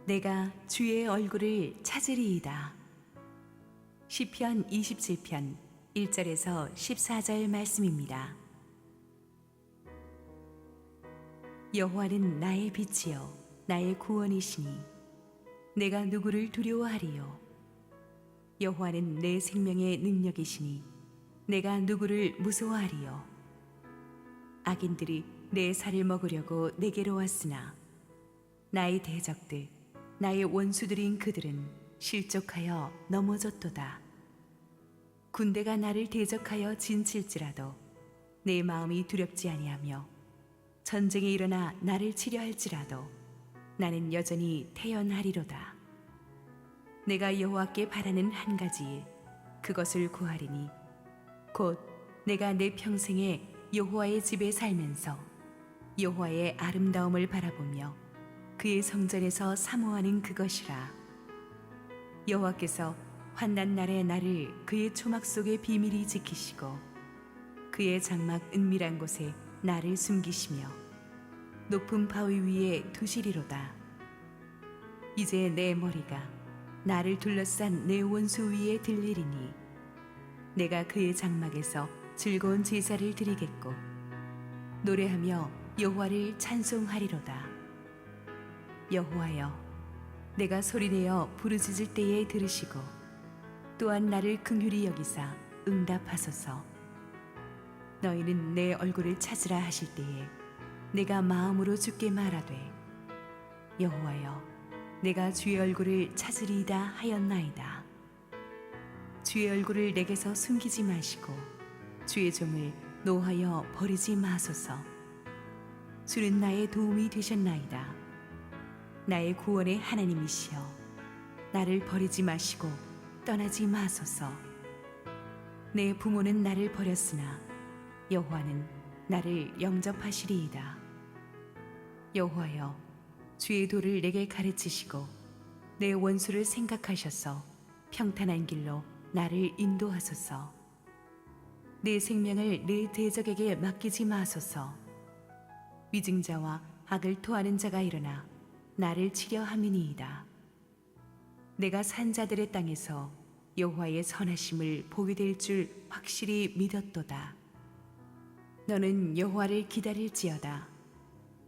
내가 주의 얼굴을 찾으리이다. 시편 27편 1절에서 14절 말씀입니다. 여호와는 나의 빛이요 나의 구원이시니 내가 누구를 두려워하리요. 여호와는 내 생명의 능력이시니 내가 누구를 무서워하리요. 악인들이 내 살을 먹으려고 내게로 왔으나 나의 대적들 나의 원수들인 그들은 실족하여 넘어졌도다. 군대가 나를 대적하여 진칠지라도 내 마음이 두렵지 아니하며 전쟁이 일어나 나를 치려 할지라도 나는 여전히 태연하리로다. 내가 여호와께 바라는 한 가지 일 그것을 구하리니 곧 내가 내 평생에 여호와의 집에 살면서 여호와의 아름다움을 바라보며 그의 성전에서 사모하는 그것이라. 여호와께서 환난 날에 나를 그의 초막 속에 비밀히 지키시고 그의 장막 은밀한 곳에 나를 숨기시며 높은 바위 위에 두시리로다. 이제 내 머리가 나를 둘러싼 내 원수 위에 들리리니 내가 그의 장막에서 즐거운 제사를 드리겠고 노래하며 여호와를 찬송하리로다. 여호와여, 내가 소리내어 부르짖을 때에 들으시고 또한 나를 긍휼히 여기사 응답하소서. 너희는 내 얼굴을 찾으라 하실 때에 내가 마음으로 주께 말하되 여호와여, 내가 주의 얼굴을 찾으리이다 하였나이다. 주의 얼굴을 내게서 숨기지 마시고 주의 종을 노하여 버리지 마소서. 주는 나의 도움이 되셨나이다. 나의 구원의 하나님이시여, 나를 버리지 마시고 떠나지 마소서. 내 부모는 나를 버렸으나 여호와는 나를 영접하시리이다. 여호와여, 주의 도를 내게 가르치시고 내 원수를 생각하셔서 평탄한 길로 나를 인도하소서. 내 생명을 내 대적에게 맡기지 마소서. 위증자와 악을 토하는 자가 일어나 나를 치려 함이니이다. 내가 산자들의 땅에서 여호와의 선하심을 보게 될 줄 확실히 믿었도다. 너는 여호와를 기다릴지어다.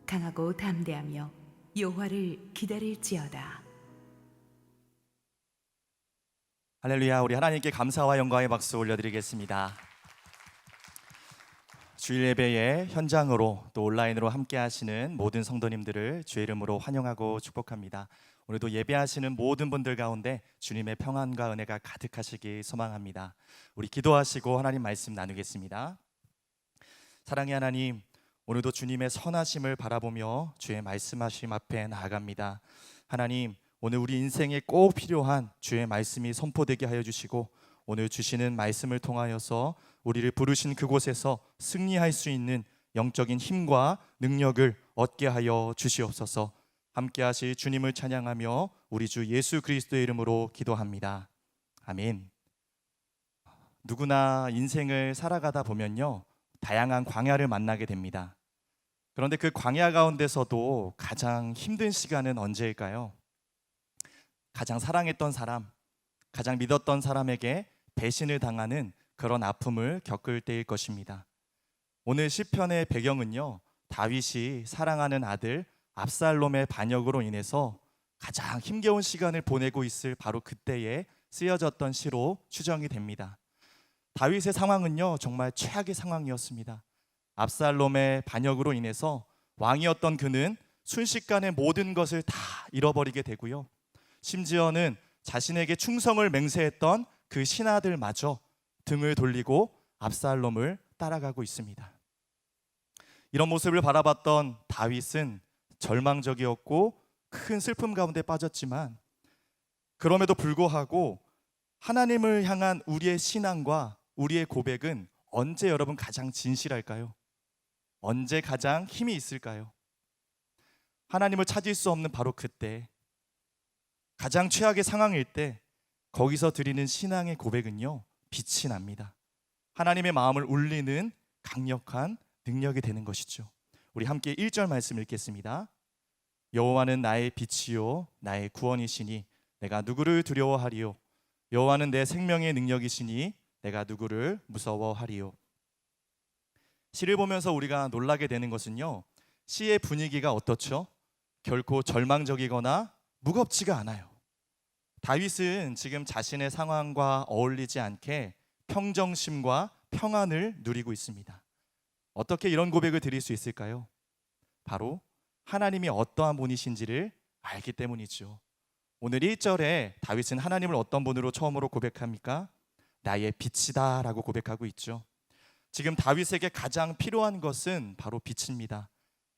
강하고 담대하며 여호와를 기다릴지어다. 할렐루야. 우리 하나님께 감사와 영광의 박수 올려드리겠습니다. 주일 예배의 현장으로 또 온라인으로 함께 하시는 모든 성도님들을 주의 이름으로 환영하고 축복합니다. 오늘도 예배하시는 모든 분들 가운데 주님의 평안과 은혜가 가득하시기 소망합니다. 우리 기도하시고 하나님 말씀 나누겠습니다. 사랑의 하나님, 오늘도 주님의 선하심을 바라보며 주의 말씀하심 앞에 나아갑니다. 하나님, 오늘 우리 인생에 꼭 필요한 주의 말씀이 선포되게 하여 주시고 오늘 주시는 말씀을 통하여서 우리를 부르신 그곳에서 승리할 수 있는 영적인 힘과 능력을 얻게 하여 주시옵소서. 함께 하실 주님을 찬양하며 우리 주 예수 그리스도의 이름으로 기도합니다. 아멘. 누구나 인생을 살아가다 보면요, 다양한 광야를 만나게 됩니다. 그런데 그 광야 가운데서도 가장 힘든 시간은 언제일까요? 가장 사랑했던 사람, 가장 믿었던 사람에게 배신을 당하는 그런 아픔을 겪을 때일 것입니다. 오늘 시편의 배경은요, 다윗이 사랑하는 아들 압살롬의 반역으로 인해서 가장 힘겨운 시간을 보내고 있을 바로 그때에 쓰여졌던 시로 추정이 됩니다. 다윗의 상황은요, 정말 최악의 상황이었습니다. 압살롬의 반역으로 인해서 왕이었던 그는 순식간에 모든 것을 다 잃어버리게 되고요, 심지어는 자신에게 충성을 맹세했던 그 신하들마저 등을 돌리고 압살롬을 따라가고 있습니다. 이런 모습을 바라봤던 다윗은 절망적이었고 큰 슬픔 가운데 빠졌지만 그럼에도 불구하고 하나님을 향한 우리의 신앙과 우리의 고백은 언제 여러분 가장 진실할까요? 언제 가장 힘이 있을까요? 하나님을 찾을 수 없는 바로 그때, 가장 최악의 상황일 때 거기서 드리는 신앙의 고백은요, 빛이 납니다. 하나님의 마음을 울리는 강력한 능력이 되는 것이죠. 우리 함께 1절 말씀 읽겠습니다. 여호와는 나의 빛이요 나의 구원이시니 내가 누구를 두려워하리요. 여호와는 내 생명의 능력이시니 내가 누구를 무서워하리요. 시를 보면서 우리가 놀라게 되는 것은요, 시의 분위기가 어떻죠? 결코 절망적이거나 무겁지가 않아요. 다윗은 지금 자신의 상황과 어울리지 않게 평정심과 평안을 누리고 있습니다. 어떻게 이런 고백을 드릴 수 있을까요? 바로 하나님이 어떠한 분이신지를 알기 때문이죠. 오늘 1절에 다윗은 하나님을 어떤 분으로 처음으로 고백합니까? 나의 빛이다 라고 고백하고 있죠. 지금 다윗에게 가장 필요한 것은 바로 빛입니다.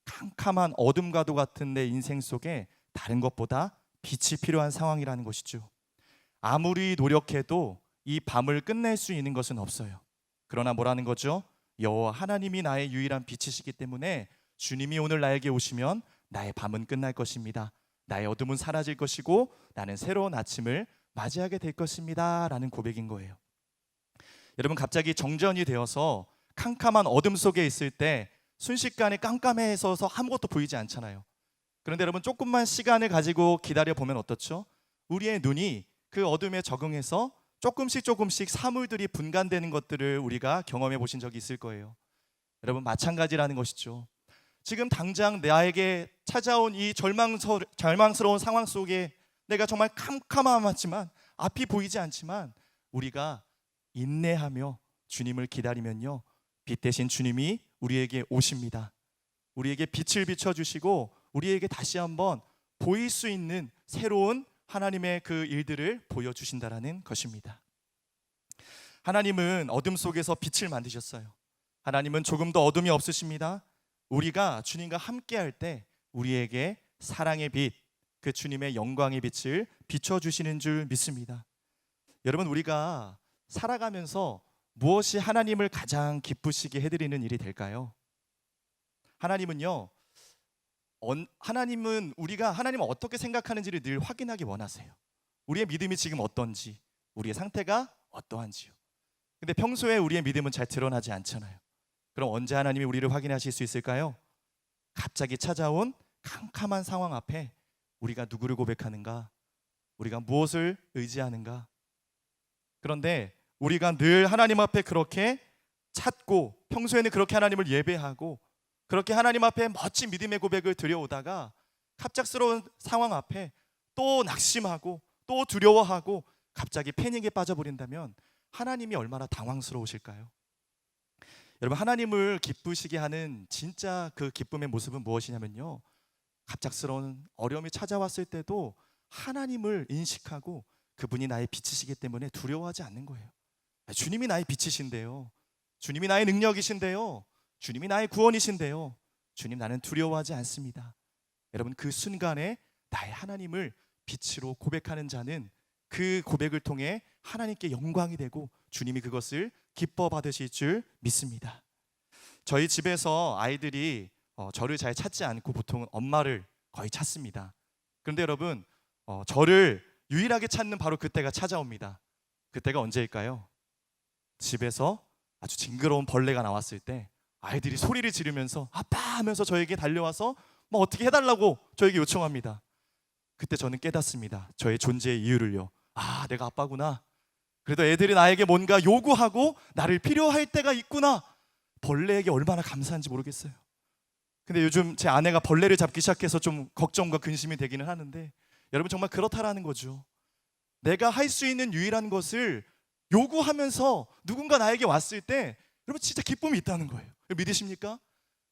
캄캄한 어둠과도 같은 내 인생 속에 다른 것보다 빛이 필요한 상황이라는 것이죠. 아무리 노력해도 이 밤을 끝낼 수 있는 것은 없어요. 그러나 뭐라는 거죠? 여호와 하나님이 나의 유일한 빛이시기 때문에 주님이 오늘 나에게 오시면 나의 밤은 끝날 것입니다. 나의 어둠은 사라질 것이고 나는 새로운 아침을 맞이하게 될 것입니다 라는 고백인 거예요. 여러분, 갑자기 정전이 되어서 캄캄한 어둠 속에 있을 때 순식간에 깜깜해서 아무것도 보이지 않잖아요. 그런데 여러분, 조금만 시간을 가지고 기다려 보면 어떻죠? 우리의 눈이 그 어둠에 적응해서 조금씩 사물들이 분간되는 것들을 우리가 경험해 보신 적이 있을 거예요. 여러분, 마찬가지라는 것이죠. 지금 당장 나에게 찾아온 이 절망스러운 상황 속에 내가 정말 캄캄하지만 앞이 보이지 않지만 우리가 인내하며 주님을 기다리면요, 빛 대신 주님이 우리에게 오십니다. 우리에게 빛을 비춰주시고 우리에게 다시 한번 보일 수 있는 새로운 하나님의 그 일들을 보여주신다라는 것입니다. 하나님은 어둠 속에서 빛을 만드셨어요. 하나님은 조금 더 어둠이 없으십니다. 우리가 주님과 함께 할 때 우리에게 사랑의 빛, 그 주님의 영광의 빛을 비춰주시는 줄 믿습니다. 여러분, 우리가 살아가면서 무엇이 하나님을 가장 기쁘시게 해드리는 일이 될까요? 하나님은요, 하나님은 우리가 하나님을 어떻게 생각하는지를 늘 확인하기 원하세요. 우리의 믿음이 지금 어떤지, 우리의 상태가 어떠한지요. 근데 평소에 우리의 믿음은 잘 드러나지 않잖아요. 그럼 언제 하나님이 우리를 확인하실 수 있을까요? 갑자기 찾아온 캄캄한 상황 앞에 우리가 누구를 고백하는가, 우리가 무엇을 의지하는가. 그런데 우리가 늘 하나님 앞에 그렇게 찾고 평소에는 그렇게 하나님을 예배하고 그렇게 하나님 앞에 멋진 믿음의 고백을 드려오다가 갑작스러운 상황 앞에 또 낙심하고 또 두려워하고 갑자기 패닉에 빠져버린다면 하나님이 얼마나 당황스러우실까요? 여러분, 하나님을 기쁘시게 하는 진짜 그 기쁨의 모습은 무엇이냐면요, 갑작스러운 어려움이 찾아왔을 때도 하나님을 인식하고 그분이 나의 빛이시기 때문에 두려워하지 않는 거예요. 주님이 나의 빛이신데요, 주님이 나의 능력이신데요, 주님이 나의 구원이신데요, 주님, 나는 두려워하지 않습니다. 여러분, 그 순간에 나의 하나님을 빛으로 고백하는 자는 그 고백을 통해 하나님께 영광이 되고 주님이 그것을 기뻐 받으실 줄 믿습니다. 저희 집에서 아이들이 저를 잘 찾지 않고 보통은 엄마를 거의 찾습니다. 그런데 여러분, 저를 유일하게 찾는 바로 그때가 찾아옵니다. 그때가 언제일까요? 집에서 아주 징그러운 벌레가 나왔을 때 아이들이 소리를 지르면서 아빠 하면서 저에게 달려와서 뭐 어떻게 해달라고 저에게 요청합니다. 그때 저는 깨닫습니다. 저의 존재의 이유를요. 아, 내가 아빠구나. 그래도 애들이 나에게 뭔가 요구하고 나를 필요할 때가 있구나. 벌레에게 얼마나 감사한지 모르겠어요. 근데 요즘 제 아내가 벌레를 잡기 시작해서 좀 걱정과 근심이 되기는 하는데, 여러분, 정말 그렇다라는 거죠. 내가 할 수 있는 유일한 것을 요구하면서 누군가 나에게 왔을 때 여러분, 진짜 기쁨이 있다는 거예요. 믿으십니까?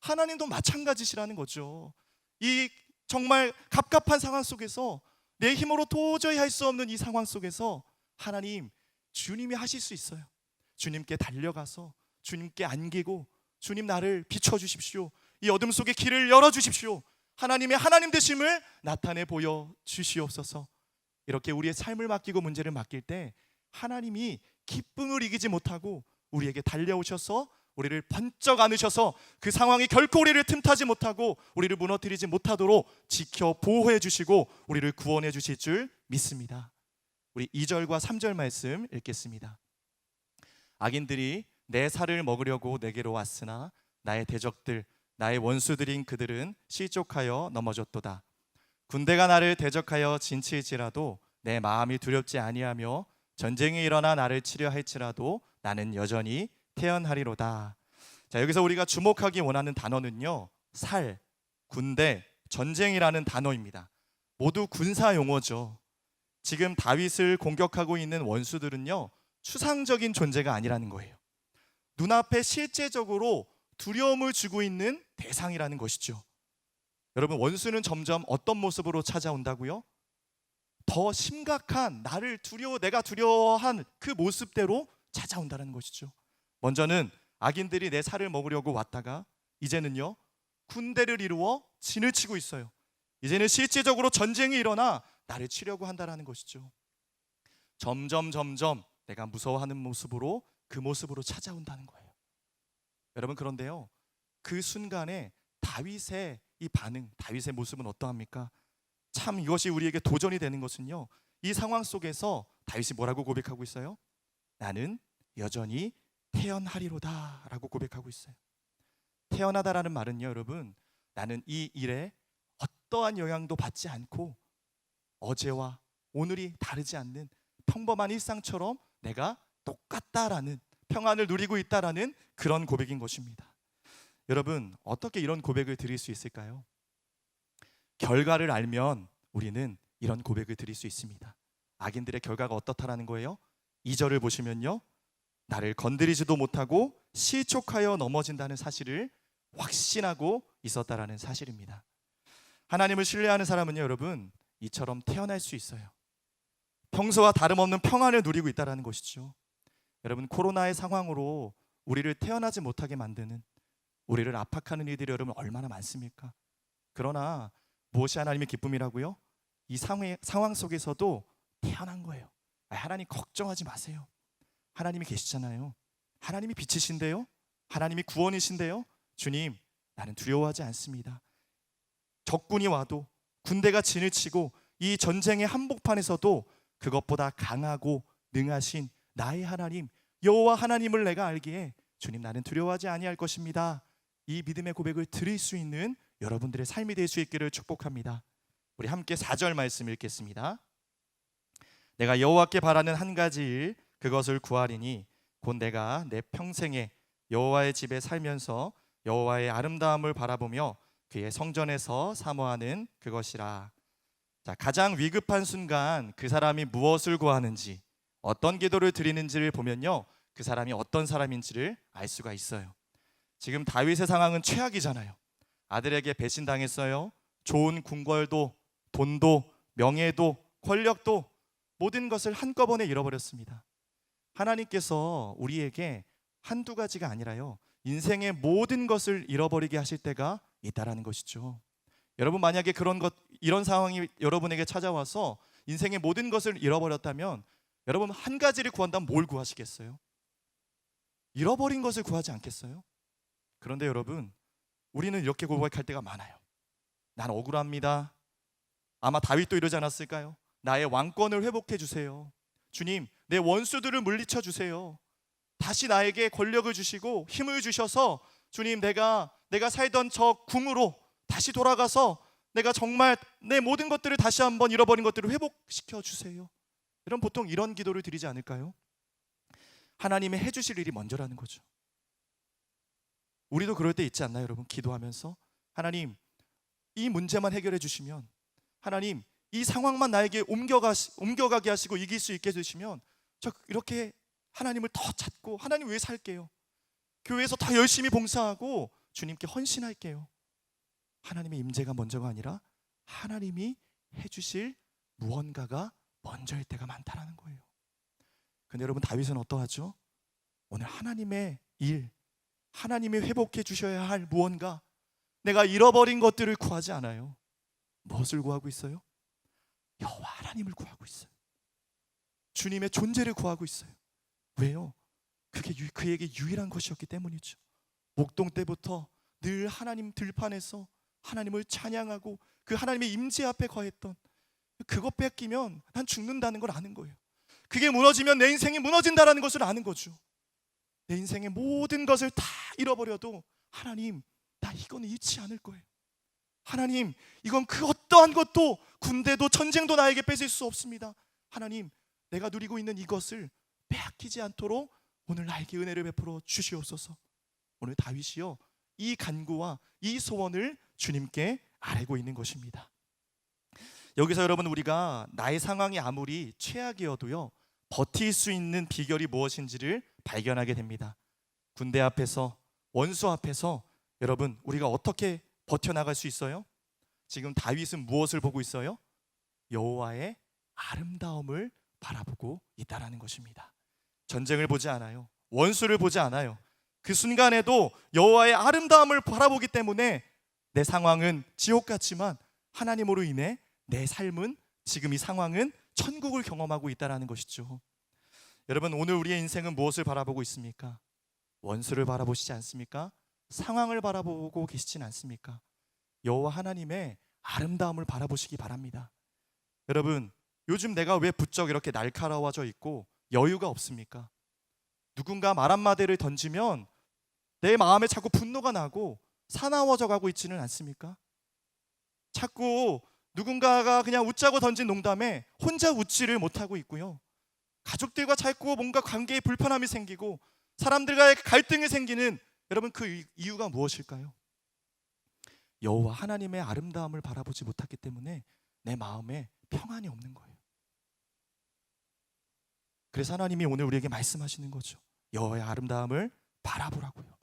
하나님도 마찬가지시라는 거죠. 이 정말 갑갑한 상황 속에서 내 힘으로 도저히 할 수 없는 이 상황 속에서 하나님, 주님이 하실 수 있어요. 주님께 달려가서 주님께 안기고 주님, 나를 비춰주십시오. 이 어둠 속에 길을 열어주십시오. 하나님의 하나님 되심을 나타내 보여주시옵소서. 이렇게 우리의 삶을 맡기고 문제를 맡길 때 하나님이 기쁨을 이기지 못하고 우리에게 달려오셔서 우리를 번쩍 안으셔서 그 상황이 결코 우리를 틈타지 못하고 우리를 무너뜨리지 못하도록 지켜 보호해 주시고 우리를 구원해 주실 줄 믿습니다. 우리 2절과 3절 말씀 읽겠습니다. 악인들이 내 살을 먹으려고 내게로 왔으나 나의 대적들, 나의 원수들인 그들은 실족하여 넘어졌도다. 군대가 나를 대적하여 진치일지라도 내 마음이 두렵지 아니하며 전쟁이 일어나 나를 치려 할지라도 나는 여전히 태연하리로다. 자, 여기서 우리가 주목하기 원하는 단어는요, 살, 군대, 전쟁이라는 단어입니다. 모두 군사 용어죠. 지금 다윗을 공격하고 있는 원수들은요, 추상적인 존재가 아니라는 거예요. 눈앞에 실제적으로 두려움을 주고 있는 대상이라는 것이죠. 여러분, 원수는 점점 어떤 모습으로 찾아온다고요? 더 심각한 내가 두려워한 그 모습대로 찾아온다는 것이죠. 먼저는 악인들이 내 살을 먹으려고 왔다가 이제는요, 군대를 이루어 진을 치고 있어요. 이제는 실제적으로 전쟁이 일어나 나를 치려고 한다는 것이죠. 점점 내가 무서워하는 모습으로, 그 모습으로 찾아온다는 거예요. 여러분, 그런데요, 그 순간에 다윗의 이 반응, 다윗의 모습은 어떠합니까? 참 이것이 우리에게 도전이 되는 것은요, 이 상황 속에서 다윗이 뭐라고 고백하고 있어요? 나는 여전히 태연하리로다 라고 고백하고 있어요. 태연하다라는 말은요, 여러분, 나는 이 일에 어떠한 영향도 받지 않고 어제와 오늘이 다르지 않는 평범한 일상처럼 내가 똑같다라는, 평안을 누리고 있다라는 그런 고백인 것입니다. 여러분, 어떻게 이런 고백을 드릴 수 있을까요? 결과를 알면 우리는 이런 고백을 드릴 수 있습니다. 악인들의 결과가 어떻다라는 거예요? 2절을 보시면요, 나를 건드리지도 못하고 실족하여 넘어진다는 사실을 확신하고 있었다라는 사실입니다. 하나님을 신뢰하는 사람은요, 여러분, 이처럼 태어날 수 있어요. 평소와 다름없는 평안을 누리고 있다는 것이죠. 여러분, 코로나의 상황으로 우리를 태어나지 못하게 만드는, 우리를 압박하는 일들이 여러분 얼마나 많습니까? 그러나 무엇이 하나님의 기쁨이라고요? 이 상황 속에서도 태어난 거예요. 하나님 걱정하지 마세요. 하나님이 계시잖아요. 하나님이 빛이신데요, 하나님이 구원이신데요, 주님, 나는 두려워하지 않습니다. 적군이 와도, 군대가 진을 치고 이 전쟁의 한복판에서도 그것보다 강하고 능하신 나의 하나님, 여호와 하나님을 내가 알기에 주님, 나는 두려워하지 아니할 것입니다. 이 믿음의 고백을 드릴 수 있는 여러분들의 삶이 될 수 있기를 축복합니다. 우리 함께 4절 말씀 읽겠습니다. 내가 여호와께 바라는 한 가지 일, 그것을 구하리니 곧 내가 내 평생에 여호와의 집에 살면서 여호와의 아름다움을 바라보며 그의 성전에서 사모하는 그것이라. 자, 가장 위급한 순간 그 사람이 무엇을 구하는지, 어떤 기도를 드리는지를 보면요, 그 사람이 어떤 사람인지를 알 수가 있어요. 지금 다윗의 상황은 최악이잖아요. 아들에게 배신당했어요. 좋은 궁궐도, 돈도, 명예도, 권력도, 모든 것을 한꺼번에 잃어버렸습니다. 하나님께서 우리에게 한두 가지가 아니라요, 인생의 모든 것을 잃어버리게 하실 때가 있다라는 것이죠. 여러분, 만약에 이런 상황이 여러분에게 찾아와서 인생의 모든 것을 잃어버렸다면 여러분, 한 가지를 구한다면 뭘 구하시겠어요? 잃어버린 것을 구하지 않겠어요? 그런데 여러분, 우리는 이렇게 고백할 때가 많아요. 난 억울합니다. 아마 다윗도 이러지 않았을까요? 나의 왕권을 회복해 주세요. 주님, 내 원수들을 물리쳐 주세요. 다시 나에게 권력을 주시고 힘을 주셔서 주님, 내가 살던 저 궁으로 다시 돌아가서 내가 정말 내 모든 것들을 다시 한번 잃어버린 것들을 회복시켜 주세요. 여러분, 보통 이런 기도를 드리지 않을까요? 하나님의 해주실 일이 먼저라는 거죠. 우리도 그럴 때 있지 않나요, 여러분? 기도하면서 하나님, 이 문제만 해결해 주시면, 하나님, 이 상황만 나에게 옮겨가게 하시고 이길 수 있게 해주시면 저 이렇게 하나님을 더 찾고 하나님 위해 살게요. 교회에서 더 열심히 봉사하고 주님께 헌신할게요. 하나님의 임재가 먼저가 아니라 하나님이 해주실 무언가가 먼저일 때가 많다라는 거예요. 근데 여러분, 다윗은 어떠하죠? 오늘 하나님의 일, 하나님이 회복해 주셔야 할 무언가, 내가 잃어버린 것들을 구하지 않아요. 무엇을 구하고 있어요? 여호와 하나님을 구하고 있어요. 주님의 존재를 구하고 있어요. 왜요? 그게 그에게 유일한 것이었기 때문이죠. 목동 때부터 늘 하나님 들판에서 하나님을 찬양하고 그 하나님의 임재 앞에 거했던, 그것 뺏기면 난 죽는다는 걸 아는 거예요. 그게 무너지면 내 인생이 무너진다는 것을 아는 거죠. 내 인생의 모든 것을 다 잃어버려도 하나님, 나 이거는 잃지 않을 거예요. 하나님, 이건 그 어떠한 것도, 군대도 전쟁도 나에게 뺏을 수 없습니다. 하나님, 내가 누리고 있는 이것을 빼앗기지 않도록 오늘 나에게 은혜를 베풀어 주시옵소서. 오늘 다윗이요, 이 간구와 이 소원을 주님께 아뢰고 있는 것입니다. 여기서 여러분, 우리가 나의 상황이 아무리 최악이어도요, 버틸 수 있는 비결이 무엇인지를 발견하게 됩니다. 군대 앞에서, 원수 앞에서 여러분, 우리가 어떻게 버텨나갈 수 있어요? 지금 다윗은 무엇을 보고 있어요? 여호와의 아름다움을 바라보고 있다라는 것입니다. 전쟁을 보지 않아요. 원수를 보지 않아요. 그 순간에도 여호와의 아름다움을 바라보기 때문에 내 상황은 지옥 같지만 하나님으로 인해 내 삶은, 지금 이 상황은 천국을 경험하고 있다라는 것이죠. 여러분, 오늘 우리의 인생은 무엇을 바라보고 있습니까? 원수를 바라보시지 않습니까? 상황을 바라보고 계시진 않습니까? 여호와 하나님의 아름다움을 바라보시기 바랍니다. 여러분, 요즘 내가 왜 부쩍 이렇게 날카로워져 있고 여유가 없습니까? 누군가 말 한마디를 던지면 내 마음에 자꾸 분노가 나고 사나워져 가고 있지는 않습니까? 자꾸 누군가가 그냥 웃자고 던진 농담에 혼자 웃지를 못하고 있고요, 가족들과 자꾸 뭔가 관계에 불편함이 생기고 사람들과의 갈등이 생기는, 여러분, 그 이유가 무엇일까요? 여호와 하나님의 아름다움을 바라보지 못했기 때문에 내 마음에 평안이 없는 거예요. 그래서 하나님이 오늘 우리에게 말씀하시는 거죠. 여호와의 아름다움을 바라보라고요.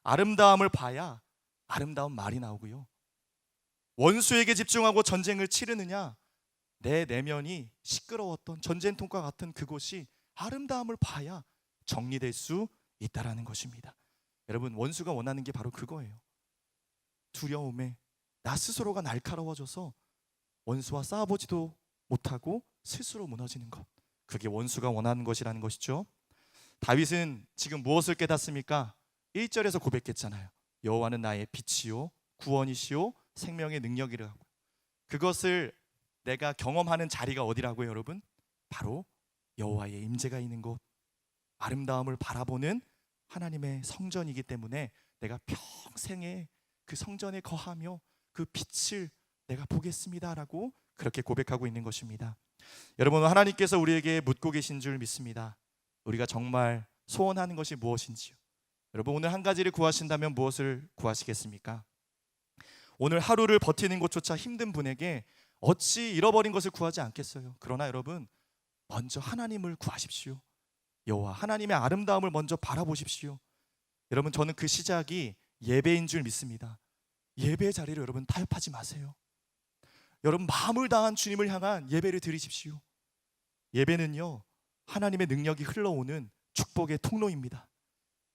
아름다움을 봐야 아름다운 말이 나오고요, 원수에게 집중하고 전쟁을 치르느냐, 내 내면이 시끄러웠던 전쟁통과 같은 그곳이 아름다움을 봐야 정리될 수 있다라는 것입니다. 여러분, 원수가 원하는 게 바로 그거예요. 두려움에 나 스스로가 날카로워져서 원수와 싸워보지도 못하고 스스로 무너지는 것, 그게 원수가 원하는 것이라는 것이죠. 다윗은 지금 무엇을 깨닫습니까? 1절에서 고백했잖아요. 여호와는 나의 빛이요 구원이시요 생명의 능력이라 하고, 그것을 내가 경험하는 자리가 어디라고요, 여러분? 바로 여호와의 임재가 있는 곳, 아름다움을 바라보는 하나님의 성전이기 때문에 내가 평생에 그 성전에 거하며 그 빛을 내가 보겠습니다라고 그렇게 고백하고 있는 것입니다. 여러분, 하나님께서 우리에게 묻고 계신 줄 믿습니다. 우리가 정말 소원하는 것이 무엇인지요? 여러분, 오늘 한 가지를 구하신다면 무엇을 구하시겠습니까? 오늘 하루를 버티는 것조차 힘든 분에게 어찌 잃어버린 것을 구하지 않겠어요? 그러나 여러분, 먼저 하나님을 구하십시오. 여호와 하나님의 아름다움을 먼저 바라보십시오. 여러분, 저는 그 시작이 예배인 줄 믿습니다. 예배 자리를 여러분 타협하지 마세요. 여러분, 마음을 다한 주님을 향한 예배를 드리십시오. 예배는요, 하나님의 능력이 흘러오는 축복의 통로입니다.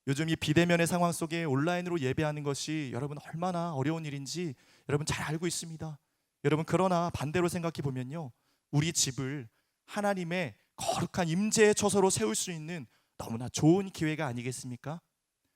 요즘 이 비대면의 상황 속에 온라인으로 예배하는 것이 여러분 얼마나 어려운 일인지 여러분 잘 알고 있습니다. 여러분, 그러나 반대로 생각해 보면요, 우리 집을 하나님의 거룩한 임재의 처소로 세울 수 있는 너무나 좋은 기회가 아니겠습니까?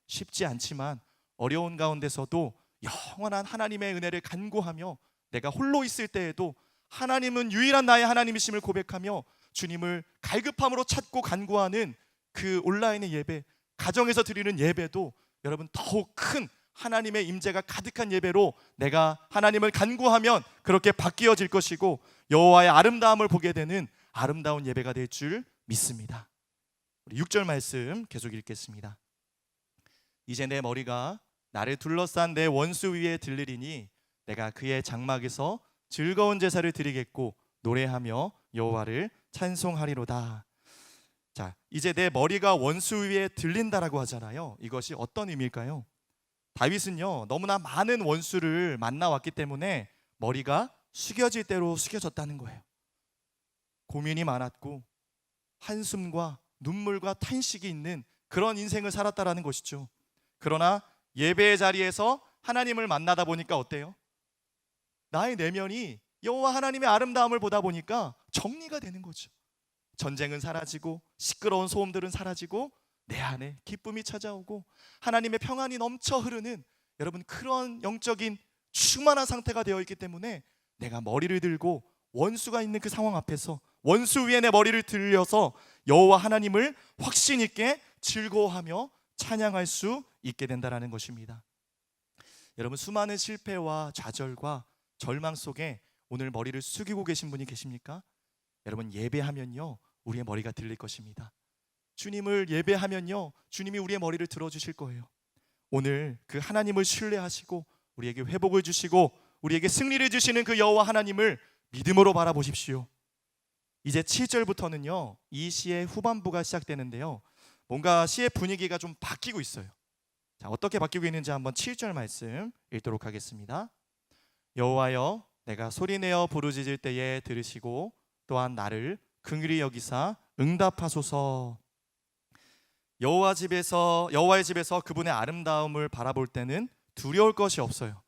쉽지 않지만 어려운 가운데서도 영원한 하나님의 은혜를 간구하며 내가 홀로 있을 때에도 하나님은 유일한 나의 하나님이심을 고백하며 주님을 갈급함으로 찾고 간구하는 그 온라인의 예배, 가정에서 드리는 예배도 여러분 더욱 큰 하나님의 임재가 가득한 예배로 내가 하나님을 간구하면 그렇게 바뀌어질 것이고 여호와의 아름다움을 보게 되는 아름다운 예배가 될 줄 믿습니다. 우리 6절 말씀 계속 읽겠습니다. 이제 내 머리가 나를 둘러싼 내 원수 위에 들리리니 내가 그의 장막에서 즐거운 제사를 드리겠고 노래하며 여호와를 찬송하리로다. 자, 이제 내 머리가 원수 위에 들린다라고 하잖아요. 이것이 어떤 의미일까요? 다윗은요, 너무나 많은 원수를 만나왔기 때문에 머리가 숙여질 대로 숙여졌다는 거예요. 고민이 많았고 한숨과 눈물과 탄식이 있는 그런 인생을 살았다라는 것이죠. 그러나 예배의 자리에서 하나님을 만나다 보니까 어때요? 나의 내면이 여호와 하나님의 아름다움을 보다 보니까 정리가 되는 거죠. 전쟁은 사라지고 시끄러운 소음들은 사라지고 내 안에 기쁨이 찾아오고 하나님의 평안이 넘쳐 흐르는, 여러분, 그런 영적인 충만한 상태가 되어 있기 때문에 내가 머리를 들고 원수가 있는 그 상황 앞에서 원수 위에 내 머리를 들려서 여호와 하나님을 확신 있게 즐거워하며 찬양할 수 있게 된다라는 것입니다. 여러분, 수많은 실패와 좌절과 절망 속에 오늘 머리를 숙이고 계신 분이 계십니까? 여러분, 예배하면요 우리의 머리가 들릴 것입니다. 주님을 예배하면요 주님이 우리의 머리를 들어주실 거예요. 오늘 그 하나님을 신뢰하시고 우리에게 회복을 주시고 우리에게 승리를 주시는 그 여호와 하나님을 믿음으로 바라보십시오. 이제 7절부터는요 이 시의 후반부가 시작되는데요, 뭔가 시의 분위기가 좀 바뀌고 있어요. 자, 어떻게 바뀌고 있는지 한번 7절 말씀 읽도록 하겠습니다. 여호와여, 내가 소리내어 부르짖을 때에 들으시고 또한 나를 긍휼히 여기사 응답하소서. 여호와의 집에서 그분의 아름다움을 바라볼 때는 두려울 것이 없어요.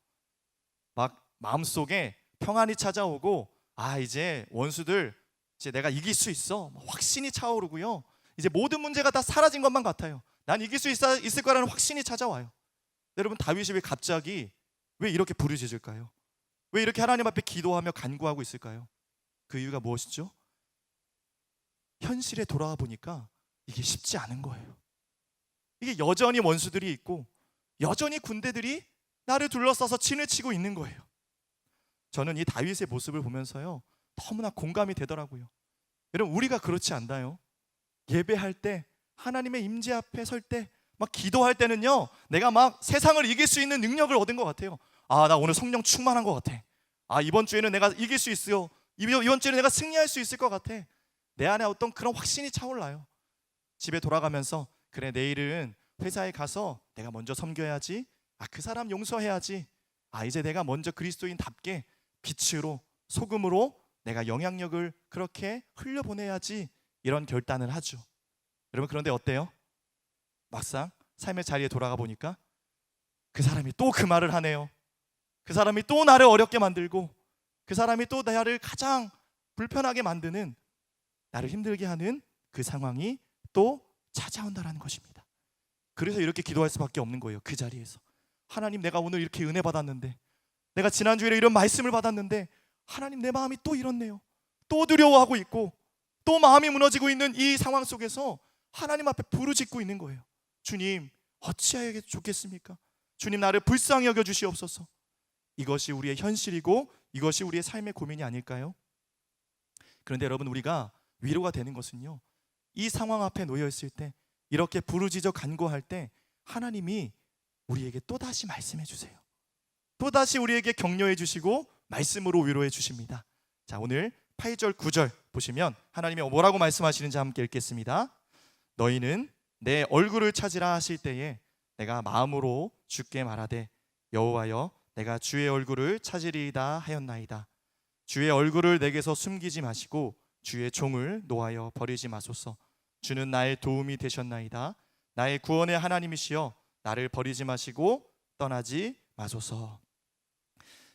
막 마음속에 평안이 찾아오고, 이제 원수들 이제 내가 이길 수 있어, 확신이 차오르고요, 이제 모든 문제가 다 사라진 것만 같아요. 난 이길 수 있을 거라는 확신이 찾아와요. 여러분, 다윗이 왜 갑자기 왜 이렇게 부르짖을까요? 왜 이렇게 하나님 앞에 기도하며 간구하고 있을까요? 그 이유가 무엇이죠? 현실에 돌아와 보니까 이게 쉽지 않은 거예요. 이게 여전히 원수들이 있고 여전히 군대들이 나를 둘러싸서 친을 치고 있는 거예요. 저는 이 다윗의 모습을 보면서요 너무나 공감이 되더라고요. 여러분, 우리가 그렇지 않나요? 예배할 때, 하나님의 임재 앞에 설 때, 막 기도할 때는요 내가 막 세상을 이길 수 있는 능력을 얻은 것 같아요. 나 오늘 성령 충만한 것 같아. 이번 주에는 내가 이길 수 있어요. 이번 주에는 내가 승리할 수 있을 것 같아. 내 안에 어떤 그런 확신이 차올라요. 집에 돌아가면서 그래, 내일은 회사에 가서 내가 먼저 섬겨야지, 그 사람 용서해야지, 이제 내가 먼저 그리스도인답게 빛으로 소금으로 내가 영향력을 그렇게 흘려보내야지, 이런 결단을 하죠. 여러분, 그런데 어때요? 막상 삶의 자리에 돌아가 보니까 그 사람이 또 그 말을 하네요. 그 사람이 또 나를 어렵게 만들고, 그 사람이 또 나를 가장 불편하게 만드는, 나를 힘들게 하는 그 상황이 또 찾아온다라는 것입니다. 그래서 이렇게 기도할 수밖에 없는 거예요. 그 자리에서 하나님, 내가 오늘 이렇게 은혜 받았는데, 내가 지난주에 이런 말씀을 받았는데, 하나님, 내 마음이 또 이렇네요. 또 두려워하고 있고 또 마음이 무너지고 있는 이 상황 속에서 하나님 앞에 부르짖고 있는 거예요. 주님, 어찌하여 좋겠습니까? 주님, 나를 불쌍히 여겨 주시옵소서. 이것이 우리의 현실이고 이것이 우리의 삶의 고민이 아닐까요? 그런데 여러분, 우리가 위로가 되는 것은요, 이 상황 앞에 놓여 있을 때, 이렇게 부르짖어 간구할 때 하나님이 우리에게 또다시 말씀해 주세요. 또다시 우리에게 격려해 주시고 말씀으로 위로해 주십니다. 자, 오늘 8절 9절 보시면 하나님이 뭐라고 말씀하시는지 함께 읽겠습니다. 너희는 내 얼굴을 찾으라 하실 때에 내가 마음으로 주께 말하되, 여호와여, 내가 주의 얼굴을 찾으리이다 하였나이다. 주의 얼굴을 내게서 숨기지 마시고 주의 종을 노하여 버리지 마소서. 주는 나의 도움이 되셨나이다. 나의 구원의 하나님이시여, 나를 버리지 마시고 떠나지 마소서.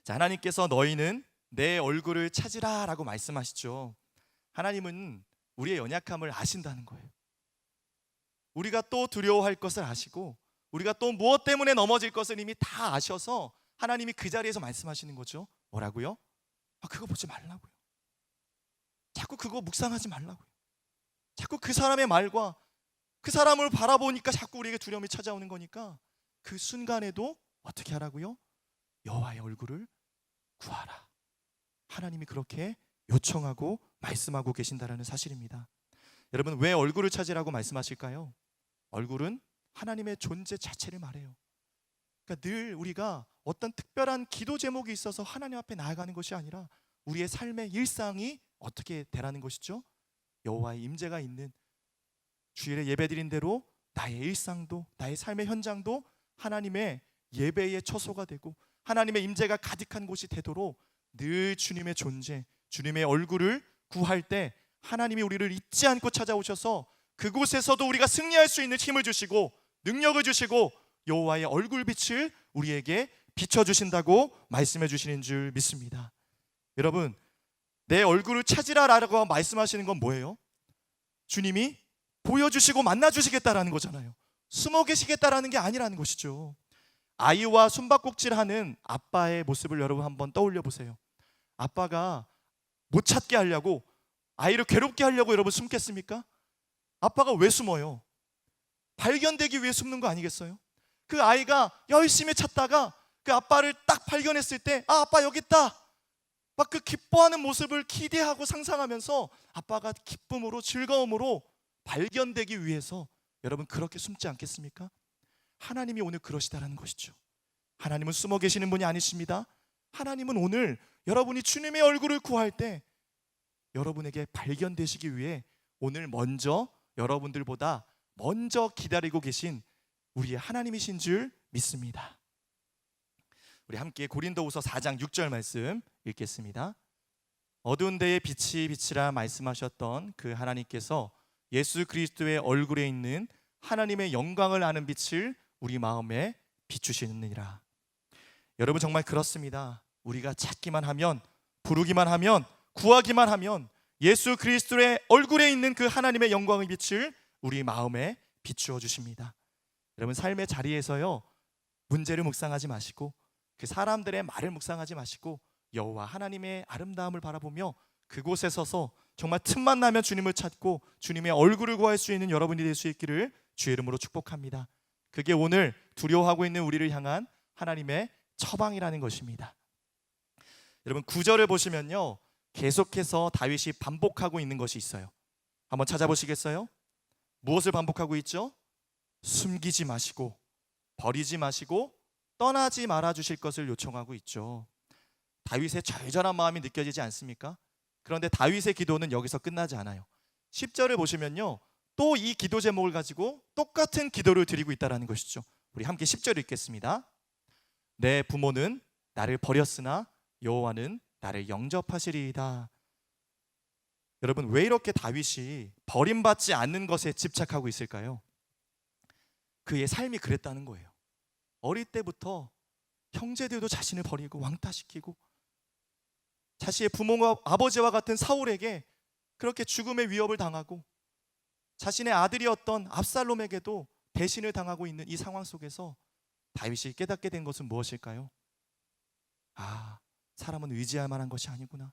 자, 하나님께서 너희는 내 얼굴을 찾으라 라고 말씀하시죠. 하나님은 우리의 연약함을 아신다는 거예요. 우리가 또 두려워할 것을 아시고 우리가 또 무엇 때문에 넘어질 것을 이미 다 아셔서 하나님이 그 자리에서 말씀하시는 거죠. 뭐라고요? 그거 보지 말라고요. 자꾸 그거 묵상하지 말라고요. 자꾸 그 사람의 말과 그 사람을 바라보니까 자꾸 우리에게 두려움이 찾아오는 거니까 그 순간에도 어떻게 하라고요? 여호와의 얼굴을 구하라. 하나님이 그렇게 요청하고 말씀하고 계신다라는 사실입니다. 여러분, 왜 얼굴을 찾으라고 말씀하실까요? 얼굴은 하나님의 존재 자체를 말해요. 그러니까 늘 우리가 어떤 특별한 기도 제목이 있어서 하나님 앞에 나아가는 것이 아니라 우리의 삶의 일상이 어떻게 되라는 것이죠. 여호와의 임재가 있는 주일에 예배드린 대로 나의 일상도, 나의 삶의 현장도 하나님의 예배의 처소가 되고 하나님의 임재가 가득한 곳이 되도록 늘 주님의 존재, 주님의 얼굴을 구할 때 하나님이 우리를 잊지 않고 찾아오셔서 그곳에서도 우리가 승리할 수 있는 힘을 주시고 능력을 주시고 여호와의 얼굴빛을 우리에게 비춰주신다고 말씀해 주시는 줄 믿습니다. 여러분, 내 얼굴을 찾으라라고 말씀하시는 건 뭐예요? 주님이 보여주시고 만나주시겠다라는 거잖아요. 숨어 계시겠다라는 게 아니라는 것이죠. 아이와 숨바꼭질하는 아빠의 모습을 여러분 한번 떠올려 보세요. 아빠가 못 찾게 하려고, 아이를 괴롭게 하려고 여러분 숨겠습니까? 아빠가 왜 숨어요? 발견되기 위해 숨는 거 아니겠어요? 그 아이가 열심히 찾다가 그 아빠를 딱 발견했을 때, 아, 아빠 여기 있다, 막 그 기뻐하는 모습을 기대하고 상상하면서 아빠가 기쁨으로 즐거움으로 발견되기 위해서 여러분 그렇게 숨지 않겠습니까? 하나님이 오늘 그러시다라는 것이죠. 하나님은 숨어 계시는 분이 아니십니다. 하나님은 오늘 여러분이 주님의 얼굴을 구할 때 여러분에게 발견되시기 위해 오늘 먼저 여러분들보다 먼저 기다리고 계신 우리의 하나님이신 줄 믿습니다. 우리 함께 고린도후서 4장 6절 말씀 읽겠습니다. 어두운 데에 빛이 비치라 말씀하셨던 그 하나님께서 예수 그리스도의 얼굴에 있는 하나님의 영광을 아는 빛을 우리 마음에 비추시느니라. 여러분 정말 그렇습니다. 우리가 찾기만 하면, 부르기만 하면, 구하기만 하면 예수 그리스도의 얼굴에 있는 그 하나님의 영광의 빛을 우리 마음에 비추어 주십니다. 여러분 삶의 자리에서요, 문제를 묵상하지 마시고 그 사람들의 말을 묵상하지 마시고 여호와 하나님의 아름다움을 바라보며 그곳에 서서 정말 틈만 나면 주님을 찾고 주님의 얼굴을 구할 수 있는 여러분이 될 수 있기를 주의 이름으로 축복합니다. 그게 오늘 두려워하고 있는 우리를 향한 하나님의 처방이라는 것입니다. 여러분 9절을 보시면요, 계속해서 다윗이 반복하고 있는 것이 있어요. 한번 찾아보시겠어요? 무엇을 반복하고 있죠? 숨기지 마시고 버리지 마시고 떠나지 말아 주실 것을 요청하고 있죠. 다윗의 절절한 마음이 느껴지지 않습니까? 그런데 다윗의 기도는 여기서 끝나지 않아요. 10절을 보시면요, 또 이 기도 제목을 가지고 똑같은 기도를 드리고 있다는 것이죠. 우리 함께 10절 읽겠습니다. 내 부모는 나를 버렸으나 여호와는 나를 영접하시리이다. 여러분 왜 이렇게 다윗이 버림받지 않는 것에 집착하고 있을까요? 그의 삶이 그랬다는 거예요. 어릴 때부터 형제들도 자신을 버리고 왕따시키고 자신의 부모와 아버지와 같은 사울에게 그렇게 죽음의 위협을 당하고 자신의 아들이었던 압살롬에게도 배신을 당하고 있는 이 상황 속에서 다윗이 깨닫게 된 것은 무엇일까요? 아, 사람은 의지할 만한 것이 아니구나.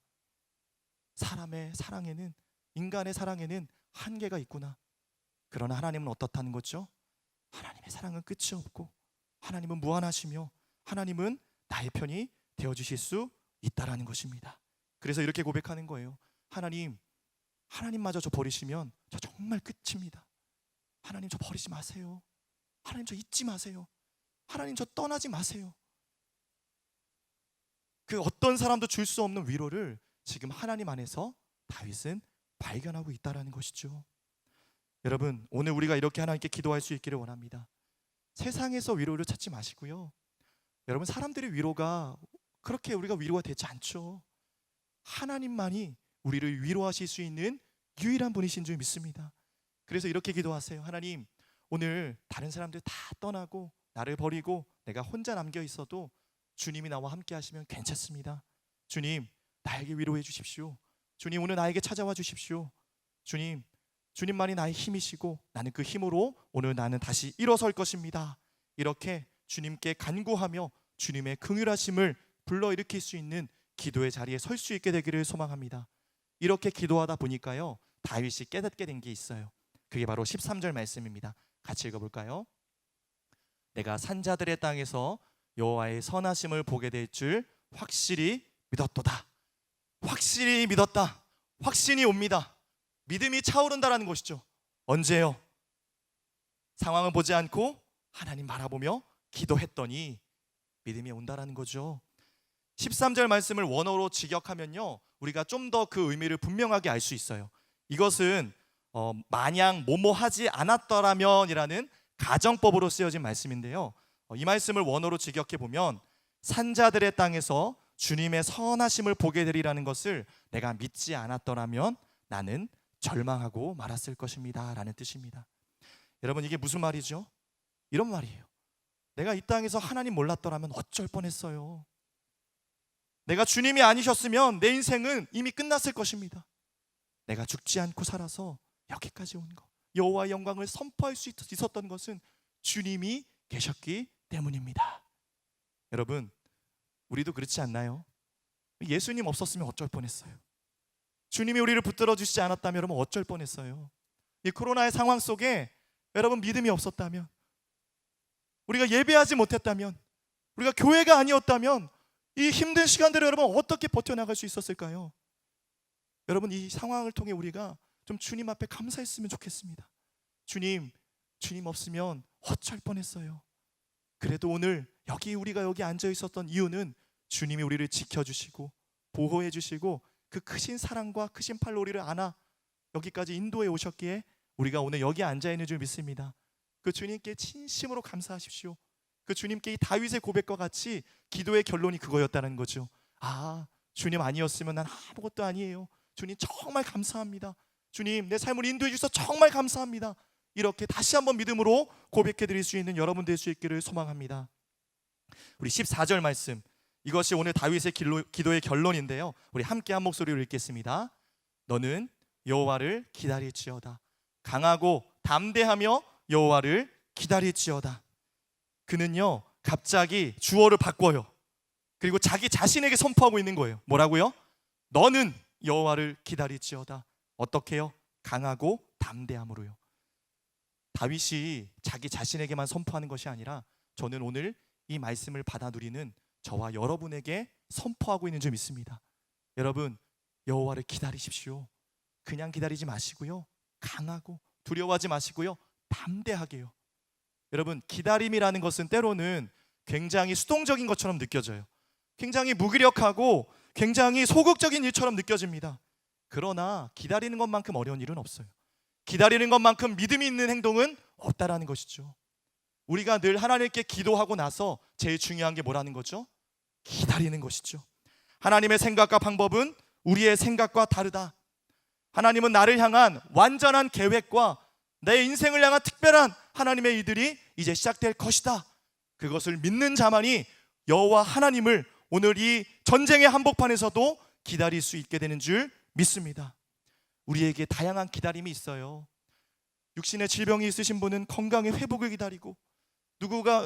사람의 사랑에는, 인간의 사랑에는 한계가 있구나. 그러나 하나님은 어떻다는 거죠? 하나님의 사랑은 끝이 없고 하나님은 무한하시며 하나님은 나의 편이 되어주실 수 있다라는 것입니다. 그래서 이렇게 고백하는 거예요. 하나님마저 저 버리시면 저 정말 끝입니다. 하나님 저 버리지 마세요. 하나님 저 잊지 마세요. 하나님 저 떠나지 마세요. 그 어떤 사람도 줄 수 없는 위로를 지금 하나님 안에서 다윗은 발견하고 있다라는 것이죠. 여러분 오늘 우리가 이렇게 하나님께 기도할 수 있기를 원합니다. 세상에서 위로를 찾지 마시고요, 여러분 사람들의 위로가 그렇게 우리가 위로가 되지 않죠. 하나님만이 우리를 위로하실 수 있는 유일한 분이신 줄 믿습니다. 그래서 이렇게 기도하세요. 하나님 오늘 다른 사람들 다 떠나고 나를 버리고 내가 혼자 남겨 있어도 주님이 나와 함께 하시면 괜찮습니다. 주님 나에게 위로해 주십시오. 주님 오늘 나에게 찾아와 주십시오. 주님만이 나의 힘이시고 나는 그 힘으로 오늘 나는 다시 일어설 것입니다. 이렇게 주님께 간구하며 주님의 긍휼하심을 불러일으킬 수 있는 기도의 자리에 설 수 있게 되기를 소망합니다. 이렇게 기도하다 보니까요, 다윗이 깨닫게 된 게 있어요. 그게 바로 13절 말씀입니다. 같이 읽어볼까요? 내가 산자들의 땅에서 여호와의 선하심을 보게 될 줄 확실히 믿었도다. 확실히 믿었다. 확신이 옵니다. 믿음이 차오른다라는 것이죠. 언제요? 상황을 보지 않고 하나님 바라보며 기도했더니 믿음이 온다라는 거죠. 13절 말씀을 원어로 직역하면요, 우리가 좀 더 그 의미를 분명하게 알 수 있어요. 이것은 마냥 뭐뭐 하지 않았더라면 이라는 가정법으로 쓰여진 말씀인데요, 이 말씀을 원어로 직역해 보면 산자들의 땅에서 주님의 선하심을 보게 되리라는 것을 내가 믿지 않았더라면 나는 절망하고 말았을 것입니다 라는 뜻입니다. 여러분 이게 무슨 말이죠? 이런 말이에요. 내가 이 땅에서 하나님 몰랐더라면 어쩔 뻔했어요. 내가 주님이 아니셨으면 내 인생은 이미 끝났을 것입니다. 내가 죽지 않고 살아서 여기까지 온 것, 여호와의 영광을 선포할 수 있었던 것은 주님이 계셨기 때문입니다. 여러분 우리도 그렇지 않나요? 예수님 없었으면 어쩔 뻔했어요. 주님이 우리를 붙들어 주시지 않았다면 여러분 어쩔 뻔했어요. 이 코로나의 상황 속에 여러분 믿음이 없었다면, 우리가 예배하지 못했다면, 우리가 교회가 아니었다면 이 힘든 시간들을 여러분 어떻게 버텨나갈 수 있었을까요? 여러분, 이 상황을 통해 우리가 좀 주님 앞에 감사했으면 좋겠습니다. 주님 없으면 어쩔 뻔했어요. 그래도 오늘 우리가 여기 앉아 있었던 이유는 주님이 우리를 지켜주시고 보호해 주시고 그 크신 사랑과 크신 팔로 우리를 안아 여기까지 인도해 오셨기에 우리가 오늘 여기 앉아 있는 줄 믿습니다. 그 주님께 진심으로 감사하십시오. 그 주님께 이 다윗의 고백과 같이 기도의 결론이 그거였다는 거죠. 주님 아니었으면 난 아무것도 아니에요. 주님 정말 감사합니다. 주님 내 삶을 인도해 주셔서 정말 감사합니다. 이렇게 다시 한번 믿음으로 고백해 드릴 수 있는 여러분 될 수 있기를 소망합니다. 우리 14절 말씀, 이것이 오늘 다윗의 기도의 결론인데요, 우리 함께 한 목소리로 읽겠습니다. 너는 여호와를 기다릴지어다. 강하고 담대하며 여호와를 기다릴지어다. 그는요 갑자기 주어를 바꿔요. 그리고 자기 자신에게 선포하고 있는 거예요. 뭐라고요? 너는 여호와를 기다릴지어다. 어떻게요? 강하고 담대함으로요. 다윗이 자기 자신에게만 선포하는 것이 아니라 저는 오늘 이 말씀을 받아 누리는 저와 여러분에게 선포하고 있는 줄 믿습니다. 여러분, 여호와를 기다리십시오. 그냥 기다리지 마시고요, 강하고 두려워하지 마시고요, 담대하게요. 여러분, 기다림이라는 것은 때로는 굉장히 수동적인 것처럼 느껴져요. 굉장히 무기력하고 굉장히 소극적인 일처럼 느껴집니다. 그러나 기다리는 것만큼 어려운 일은 없어요. 기다리는 것만큼 믿음이 있는 행동은 없다라는 것이죠. 우리가 늘 하나님께 기도하고 나서 제일 중요한 게 뭐라는 거죠? 기다리는 것이죠. 하나님의 생각과 방법은 우리의 생각과 다르다. 하나님은 나를 향한 완전한 계획과 내 인생을 향한 특별한 하나님의 일들이 이제 시작될 것이다. 그것을 믿는 자만이 여호와 하나님을 오늘 이 전쟁의 한복판에서도 기다릴 수 있게 되는 줄 믿습니다. 우리에게 다양한 기다림이 있어요. 육신의 질병이 있으신 분은 건강의 회복을 기다리고,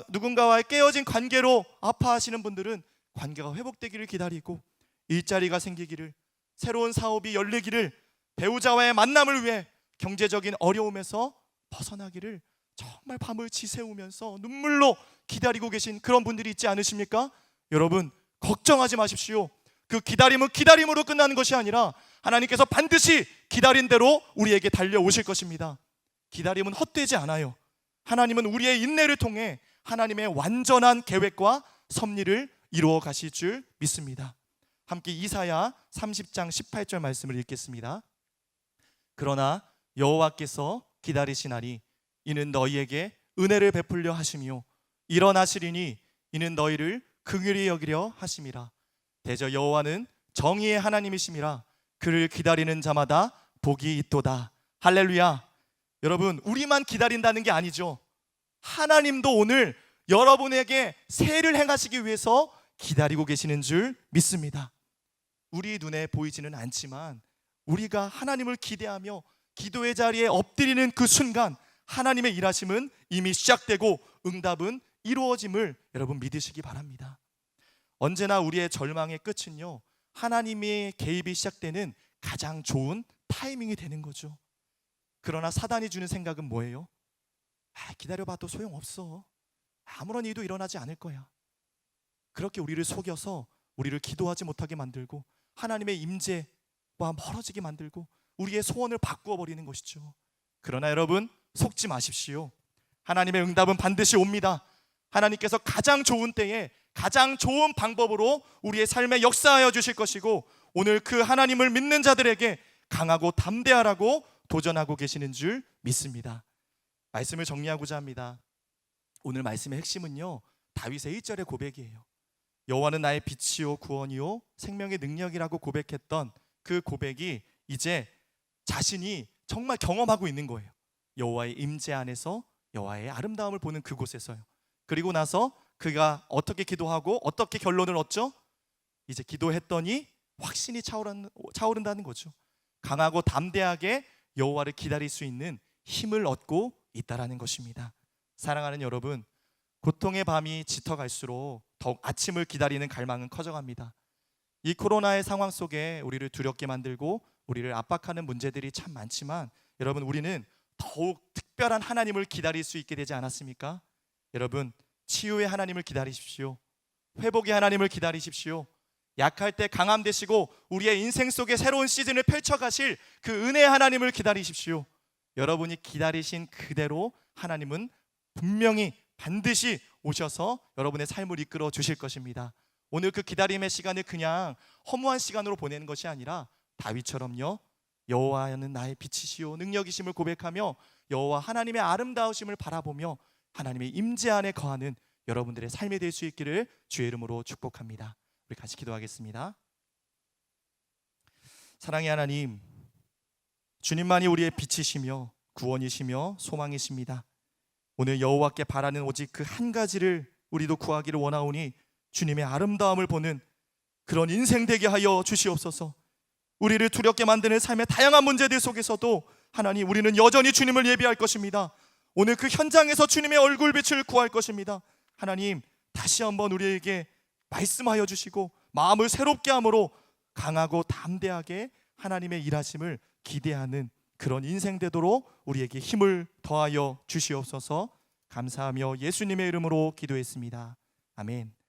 누군가와의 깨어진 관계로 아파하시는 분들은 관계가 회복되기를 기다리고, 일자리가 생기기를, 새로운 사업이 열리기를, 배우자와의 만남을 위해 경제적인 어려움에서 벗어나기를 정말 밤을 지새우면서 눈물로 기다리고 계신 그런 분들이 있지 않으십니까? 여러분, 걱정하지 마십시오. 그 기다림은 기다림으로 끝나는 것이 아니라 하나님께서 반드시 기다린 대로 우리에게 달려오실 것입니다. 기다림은 헛되지 않아요. 하나님은 우리의 인내를 통해 하나님의 완전한 계획과 섭리를 이루어 가실 줄 믿습니다. 함께 이사야 30장 18절 말씀을 읽겠습니다. 그러나 여호와께서 기다리시나니 이는 너희에게 은혜를 베풀려 하시며 일어나시리니 이는 너희를 긍휼히 여기려 하심이라. 대저 여호와는 정의의 하나님이심이라. 그를 기다리는 자마다 복이 있도다. 할렐루야. 여러분, 우리만 기다린다는 게 아니죠. 하나님도 오늘 여러분에게 세를 행하시기 위해서 기다리고 계시는 줄 믿습니다. 우리 눈에 보이지는 않지만 우리가 하나님을 기대하며 기도의 자리에 엎드리는 그 순간 하나님의 일하심은 이미 시작되고 응답은 이루어짐을 여러분 믿으시기 바랍니다. 언제나 우리의 절망의 끝은요, 하나님의 개입이 시작되는 가장 좋은 타이밍이 되는 거죠. 그러나 사단이 주는 생각은 뭐예요? 기다려봐도 소용없어. 아무런 일도 일어나지 않을 거야. 그렇게 우리를 속여서 우리를 기도하지 못하게 만들고 하나님의 임재와 멀어지게 만들고 우리의 소원을 바꾸어 버리는 것이죠. 그러나 여러분, 속지 마십시오. 하나님의 응답은 반드시 옵니다. 하나님께서 가장 좋은 때에 가장 좋은 방법으로 우리의 삶에 역사하여 주실 것이고, 오늘 그 하나님을 믿는 자들에게 강하고 담대하라고 도전하고 계시는 줄 믿습니다. 말씀을 정리하고자 합니다. 오늘 말씀의 핵심은요, 다윗의 1절의 고백이에요. 여호와는 나의 빛이요 구원이요 생명의 능력이라고 고백했던 그 고백이 이제 자신이 정말 경험하고 있는 거예요. 여호와의 임재 안에서 여호와의 아름다움을 보는 그곳에서요. 그리고 나서 그가 어떻게 기도하고 어떻게 결론을 얻죠? 이제 기도했더니 확신이 차오른다는 거죠. 강하고 담대하게 여호와를 기다릴 수 있는 힘을 얻고 있다라는 것입니다. 사랑하는 여러분, 고통의 밤이 짙어갈수록 더욱 아침을 기다리는 갈망은 커져갑니다. 이 코로나의 상황 속에 우리를 두렵게 만들고 우리를 압박하는 문제들이 참 많지만, 여러분, 우리는 더욱 특별한 하나님을 기다릴 수 있게 되지 않았습니까? 여러분, 치유의 하나님을 기다리십시오. 회복의 하나님을 기다리십시오. 약할 때 강함 되시고 우리의 인생 속에 새로운 시즌을 펼쳐가실 그 은혜의 하나님을 기다리십시오. 여러분이 기다리신 그대로 하나님은 분명히 반드시 오셔서 여러분의 삶을 이끌어 주실 것입니다. 오늘 그 기다림의 시간을 그냥 허무한 시간으로 보내는 것이 아니라 다윗처럼요, 여호와는 나의 빛이시오 능력이심을 고백하며 여호와 하나님의 아름다우심을 바라보며 하나님의 임재 안에 거하는 여러분들의 삶이 될 수 있기를 주의 이름으로 축복합니다. 우리 같이 기도하겠습니다. 사랑의 하나님, 주님만이 우리의 빛이시며 구원이시며 소망이십니다. 오늘 여호와께 바라는 오직 그 한 가지를 우리도 구하기를 원하오니 주님의 아름다움을 보는 그런 인생 되게 하여 주시옵소서. 우리를 두렵게 만드는 삶의 다양한 문제들 속에서도 하나님, 우리는 여전히 주님을 예비할 것입니다. 오늘 그 현장에서 주님의 얼굴빛을 구할 것입니다. 하나님, 다시 한번 우리에게 말씀하여 주시고 마음을 새롭게 함으로 강하고 담대하게 하나님의 일하심을 기대하는 그런 인생 되도록 우리에게 힘을 더하여 주시옵소서. 감사하며 예수님의 이름으로 기도했습니다. 아멘.